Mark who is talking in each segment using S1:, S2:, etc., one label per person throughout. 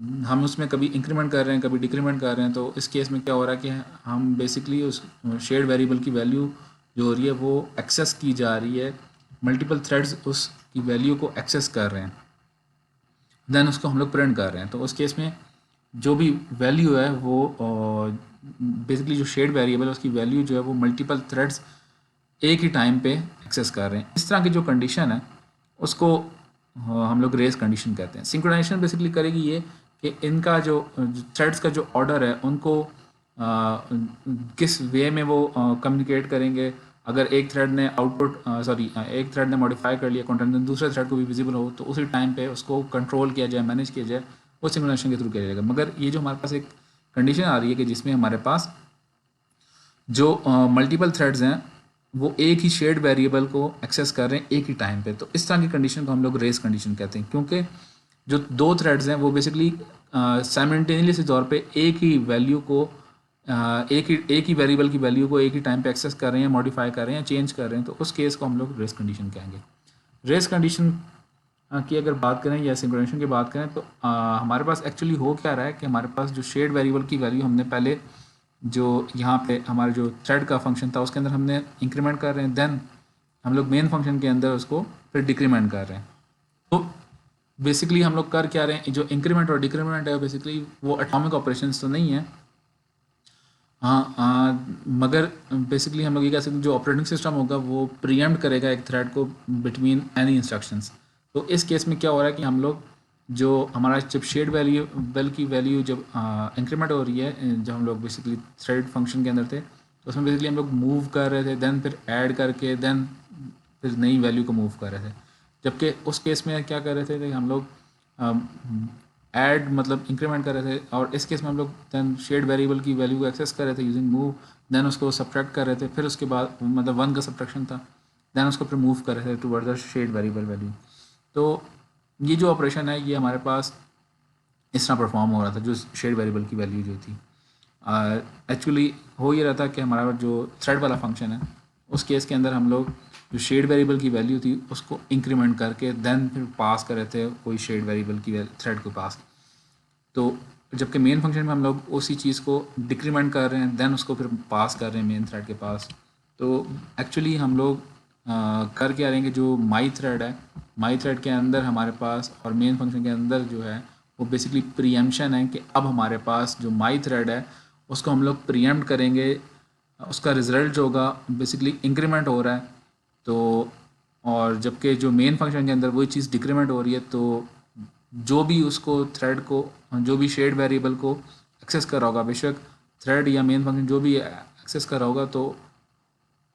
S1: ہم اس میں کبھی انکریمنٹ کر رہے ہیں کبھی ڈیکریمنٹ کر رہے ہیں، تو اس کیس میں کیا ہو رہا ہے کہ ہم بیسکلی اس شیئرڈ ویریبل کی ویلیو جو ہو رہی ہے وہ ایکسیس کی جا رہی ہے، ملٹیپل تھریڈز اس کی ویلیو کو ایکسیس کر رہے ہیں، دین اس کو ہم لوگ پرنٹ کر رہے ہیں. تو اس کیس میں جو بھی ویلیو ہے وہ بیسکلی جو شیئرڈ ویریبل ہے اس کی ویلیو جو ہے وہ ملٹیپل تھریڈز ایک ہی ٹائم پہ ایکسیس کر رہے ہیں. اس طرح کی جو کنڈیشن ہے اس کو ہم لوگ ریز کنڈیشن کہتے ہیں. سنکرونائزیشن بیسکلی کرے گی یہ کہ ان کا جو تھریڈس کا جو آرڈر ہے ان کو کس وے میں وہ کمیونیکیٹ کریں گے. اگر ایک تھریڈ نے ایک تھریڈ نے ماڈیفائی کر لیا کنٹینٹ، دوسرے تھریڈ کو بھی ویزیبل ہو تو اسی ٹائم پہ اس کو کنٹرول کیا جائے، مینیج کیا جائے، وہ سنکرونائزیشن کے تھرو کیا جائے گا. مگر یہ جو ہمارے پاس ایک کنڈیشن آ رہی ہے کہ جس میں ہمارے پاس جو ملٹیپل تھریڈز ہیں وہ ایک ہی شیئرڈ ویریبل کو ایکسیس کر رہے ہیں ایک ہی ٹائم پہ، تو اس طرح کی کنڈیشن کو ہم لوگ ریس کنڈیشن کہتے ہیں. کیونکہ جو دو تھریڈز ہیں وہ بیسکلی سائملٹینیسلی طور پہ ایک ہی ویلیو کو ایک ہی ویریبل کی ویلیو کو ایک ہی ٹائم پہ ایکسیس کر رہے ہیں، ماڈیفائی کر رہے ہیں، چینج کر رہے ہیں، تو اس کیس کو ہم لوگ ریس کنڈیشن کہیں گے. ریس کنڈیشن کی اگر بات کریں یا سنکرونائزیشن کی بات کریں تو ہمارے پاس ایکچولی ہو کیا رہا ہے کہ ہمارے پاس جو شیئرڈ ویریبل کی ویلیو ہم نے پہلے جو یہاں پہ ہمارے جو تھریڈ کا فنکشن تھا اس کے اندر ہم نے انکریمنٹ کر رہے ہیں، دین ہم لوگ مین فنکشن کے اندر اس کو پھر ڈیکریمنٹ کر رہے ہیں. تو بیسکلی ہم لوگ کر کیا رہے ہیں، جو انکریمنٹ اور ڈیکریمنٹ ہے بیسکلی وہ اٹامک آپریشنس تو نہیں ہیں، ہاں مگر بیسکلی ہم لوگ یہ کہہ سکتے ہیں جو آپریٹنگ سسٹم ہوگا وہ پریمپٹ کرے گا ایک تھریڈ کو بٹوین اینی انسٹرکشنس. تو اس کیس میں کیا ہو رہا ہے کہ ہم لوگ جو ہمارا جب شیئرڈ ویریبل کی ویلیو جب انکریمنٹ ہو رہی ہے، جب ہم لوگ بیسکلی تھریڈ فنکشن کے اندر تھے تو اس میں بیسکلی ہم لوگ موو کر رہے تھے، دین پھر ایڈ کر کے دین پھر نئی ویلیو کو موو کر رہے تھے. جبکہ اس کیس میں کیا کر رہے تھے کہ ہم لوگ ایڈ مطلب انکریمنٹ کر رہے تھے، اور اس کیس میں ہم لوگ دین شیئرڈ ویریبل کی ویلیو کو ایکسیس کر رہے تھے یوزنگ موو، دین اس کو سبٹریکٹ کر رہے تھے، پھر اس کے بعد مطلب 1 کا سبٹریکشن تھا، دین اس کو پھر موو کر رہے تھے towards the shared variable value. تو یہ جو آپریشن ہے یہ ہمارے پاس اس طرح پرفارم ہو رہا تھا. جو شیئرڈ ویریبل کی ویلیو جو تھی ایکچولی ہو یہ رہا تھا کہ ہمارا جو تھریڈ والا فنکشن ہے اس کیس کے اندر ہم لوگ جو شیئرڈ ویریبل کی ویلیو تھی اس کو انکریمنٹ کر کے دین پھر پاس کر رہے تھے کوئی شیئرڈ ویریبل کی تھریڈ کو پاس. تو جبکہ مین فنکشن میں ہم لوگ اسی چیز کو ڈیکریمنٹ کر رہے ہیں، دین اس کو پھر پاس کر رہے ہیں مین تھریڈ کے پاس. تو ایکچولی ہم لوگ کر کے آ رہے ہیں کہ جو مائی تھریڈ ہے، مائی تھریڈ کے اندر ہمارے پاس اور مین فنکشن کے اندر جو ہے وہ بیسکلی پریمپشن ہے کہ اب ہمارے پاس جو مائی تھریڈ ہے اس کو ہم لوگ پریمپٹ کریں گے، اس کا رزلٹ جو ہوگا بیسکلی انکریمنٹ ہو رہا ہے. تو اور جبکہ جو مین فنکشن کے اندر وہی چیز ڈیکریمنٹ ہو رہی ہے، تو جو بھی اس کو تھریڈ کو جو بھی شیئرڈ ویریبل کو ایکسیس کر رہا ہوگا، بے شک تھریڈ یا مین فنکشن جو بھی ایکسیس کر رہا ہوگا، تو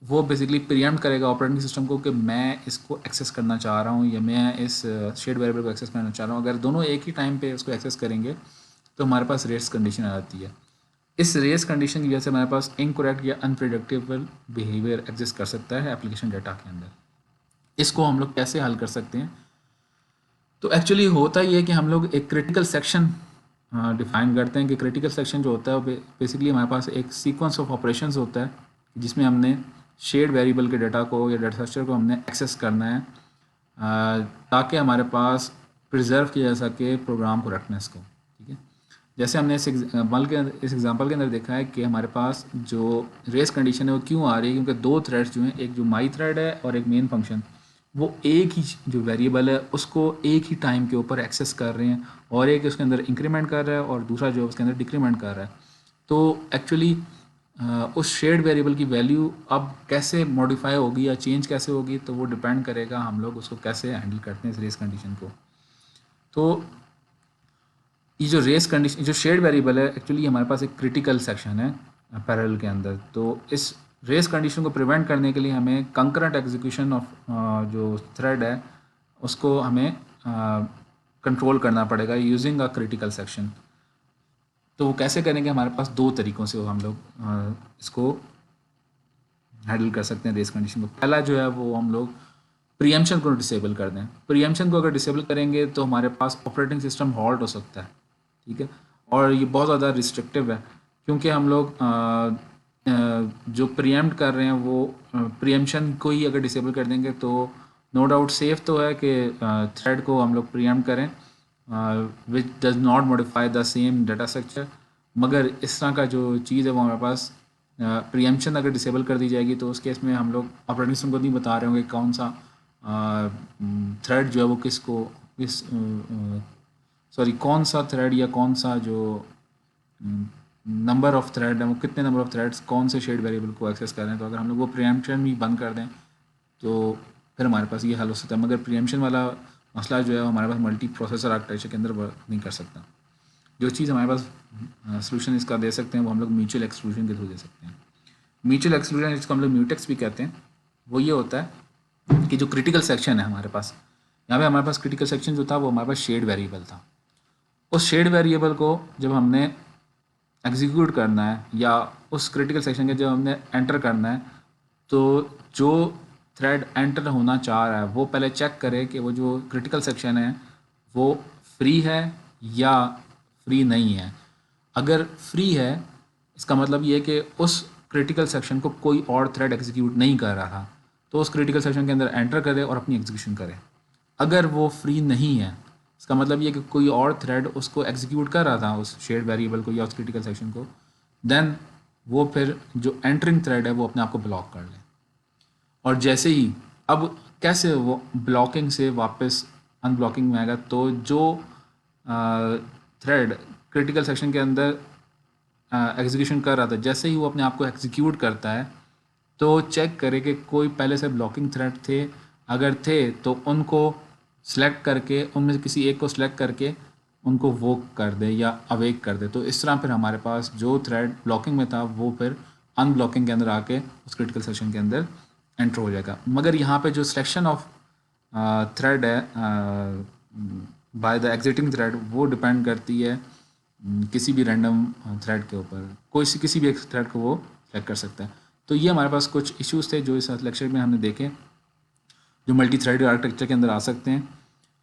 S1: وہ بیسکلی پریمپٹ کرے گا آپریٹنگ سسٹم کو کہ میں اس کو ایکسیس کرنا چاہ رہا ہوں یا میں اس شیئرڈ ویریبل کو ایکسیس کرنا چاہ رہا ہوں. اگر دونوں ایک ہی ٹائم پہ اس کو ایکسیس کریں گے تو ہمارے پاس ریس کنڈیشن آ جاتی ہے. اس ریس کنڈیشن کی وجہ سے ہمارے پاس انکریکٹ یا انپریڈکٹیبل بیہیویئر ایگزسٹ کر سکتا ہے اپلیکیشن ڈیٹا کے اندر. اس کو ہم لوگ کیسے حل کر سکتے ہیں؟ تو ایکچولی ہوتا یہ ہے کہ ہم لوگ ایک کریٹیکل سیکشن ڈیفائن کرتے ہیں کہ کریٹیکل سیکشن جو ہوتا ہے وہ بیسکلی ہمارے پاس ایک سیکوینس آف آپریشنز ہوتا ہے جس میں ہم نے شیئرڈ ویریبل کے ڈیٹا کو یا ڈیٹا اسٹرکچر کو ہم نے ایکسیس کرنا ہے تاکہ ہمارے پاس پرزرو کیا جا سکے پروگرام کریکٹنس کو. ٹھیک ہے، جیسے ہم نے اس ایگزامپل کے اندر دیکھا ہے کہ ہمارے پاس جو ریس کنڈیشن ہے وہ کیوں آ رہی ہے، کیونکہ دو تھریڈس جو ہیں، ایک جو مائی تھریڈ ہے اور ایک مین فنکشن، وہ ایک ہی جو ویریبل ہے اس کو ایک ہی ٹائم کے اوپر ایکسیس کر رہے ہیں، اور ایک اس کے اندر انکریمنٹ کر رہا ہے اور دوسرا جو اس کے اندر ڈیکریمنٹ کر رہا ہے. تو ایکچولی اس شیئرڈ ویریبل کی ویلیو اب کیسے ماڈیفائی ہوگی یا چینج کیسے ہوگی، تو وہ ڈپینڈ کرے گا ہم لوگ اس کو کیسے ہینڈل کرتے ہیں اس ریس کنڈیشن کو. تو یہ جو ریس کنڈیشن جو شیئرڈ ویریبل ہے ایکچولی ہمارے پاس ایک کریٹیکل سیکشن ہے پیرل کے اندر. تو اس ریس کنڈیشن کو پریونٹ کرنے کے لیے ہمیں کنکرنٹ ایگزیکیوشن آف جو تھریڈ ہے اس کو ہمیں کنٹرول کرنا پڑے گا یوزنگ اے کریٹیکل سیکشن. تو وہ کیسے کریں گے؟ ہمارے پاس دو طریقوں سے ہم لوگ اس کو ہینڈل کر سکتے ہیں ریس کنڈیشن کو. پہلا جو ہے وہ ہم لوگ پریمپشن کو ڈسیبل کر دیں. پریمپشن کو اگر ڈسیبل کریں گے تو ہمارے پاس آپریٹنگ سسٹم ہالٹ ہو سکتا ہے. ٹھیک ہے، اور یہ بہت زیادہ ریسٹرکٹیو ہے کیونکہ ہم لوگ جو پریمپٹ کر رہے ہیں وہ پریمپشن کو ہی اگر ڈسیبل کر دیں گے تو نو ڈاؤٹ سیف تو ہے کہ تھریڈ کو ہم لوگ پریمپٹ کریں، which does not modify the same data structure. مگر اس طرح کا جو چیز ہے وہ ہمارے پاس پریمپشن اگر ڈسیبل کر دی جائے گی تو اس کیس میں ہم لوگ آپریٹنگ سسٹم کو نہیں بتا رہے ہوں گے کون سا تھریڈ جو ہے وہ کس کو کس کون سا تھریڈ یا کون سا جو نمبر آف تھریڈ ہیں وہ کتنے نمبر آف تھریڈس کون سے شیڈ ویریبل کو ایکسیس کر رہے ہیں. تو اگر ہم لوگ وہ پریمپشن بھی بند کر دیں تو پھر ہمارے پاس یہ حل ہو سکتا ہے. مگر پریمپشن والا مسئلہ جو ہے وہ ہمارے پاس ملٹی پروسیسر آرکیٹیکچر کے اندر ورک نہیں کر سکتا. جو چیز ہمارے پاس سلوشن اس کا دے سکتے ہیں وہ ہم لوگ میوچل ایکسکلوژن کے تھرو دے سکتے ہیں. میوچل ایکسکلوژن جس کو ہم لوگ میوٹیکس بھی کہتے ہیں وہ یہ ہوتا ہے کہ جو کریٹیکل سیکشن ہے ہمارے پاس یہاں پہ ہمارے پاس کریٹیکل سیکشن جو تھا وہ ہمارے پاس شیڈ ویریبل تھا. اس شیڈ ویریبل کو جب ہم نے ایگزیکیوٹ کرنا ہے یا اس کریٹیکل سیکشن کے جب ہم نے انٹر کرنا ہے تو جو تھریڈ انٹر ہونا چاہ رہا ہے وہ پہلے چیک کرے کہ وہ جو کریٹیکل سیکشن ہے وہ فری ہے یا فری نہیں ہے. اگر فری ہے اس کا مطلب یہ کہ اس کریٹیکل سیکشن کو کوئی اور تھریڈ ایگزیکیوٹ نہیں کر رہا تھا تو اس کریٹیکل سیکشن کے اندر انٹر کرے اور اپنی ایگزیکیوشن کرے. اگر وہ فری نہیں ہے اس کا مطلب یہ کہ کوئی اور تھریڈ اس کو ایگزیکیوٹ کر رہا تھا اس شیئر ویریبل کو یا اس کریٹیکل سیکشن کو دین وہ پھر جو انٹرنگ تھریڈ ہے وہ اپنے آپ کو بلاک کر لے. اور جیسے ہی اب کیسے وہ بلاکنگ سے واپس ان بلاکنگ میں آئے گا تو جو تھریڈ کریٹیکل سیکشن کے اندر ایگزیکیوشن کر رہا تھا جیسے ہی وہ اپنے آپ کو ایگزیکیوٹ کرتا ہے تو چیک کرے کہ کوئی پہلے سے بلاکنگ تھریڈ تھے. اگر تھے تو ان کو سلیکٹ کر کے ان میں سے کسی ایک کو سلیکٹ کر کے ان کو ووک کر دے یا اویک کر دے. تو اس طرح پھر ہمارے پاس جو تھریڈ بلاکنگ میں تھا وہ پھر ان بلاکنگ کے اندر آ کے اس کریٹیکل سیکشن کے اندر انٹر ہو جائے گا. مگر یہاں پہ جو سلیکشن آف تھریڈ ہے بائی دا ایگزٹنگ تھریڈ وہ ڈپینڈ کرتی ہے کسی بھی رینڈم تھریڈ کے اوپر. کسی بھی ایک تھریڈ کو وہ سلیکٹ کر سکتا ہے. تو یہ ہمارے پاس کچھ ایشوز تھے جو اس لیکچر میں ہم نے دیکھے جو ملٹی تھریڈ آرکیٹیکچر کے اندر آ سکتے ہیں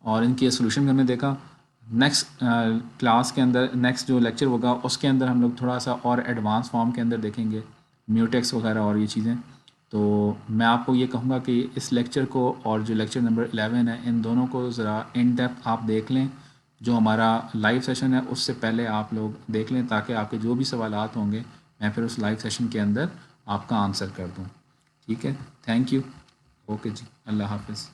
S1: اور ان کے سولوشن بھی ہم نے دیکھا. نیکسٹ کلاس کے اندر نیکسٹ جو لیکچر ہوگا اس کے اندر ہم لوگ تھوڑا سا اور ایڈوانس فارم کے اندر دیکھیں گے میوٹیکس وغیرہ اور یہ چیزیں. تو میں آپ کو یہ کہوں گا کہ اس لیکچر کو اور جو لیکچر نمبر 11 ہے ان دونوں کو ذرا ان ڈیپتھ آپ دیکھ لیں. جو ہمارا لائیو سیشن ہے اس سے پہلے آپ لوگ دیکھ لیں تاکہ آپ کے جو بھی سوالات ہوں گے میں پھر اس لائیو سیشن کے اندر آپ کا آنسر کر دوں. ٹھیک ہے, تھینک یو. اوکے جی, اللہ حافظ.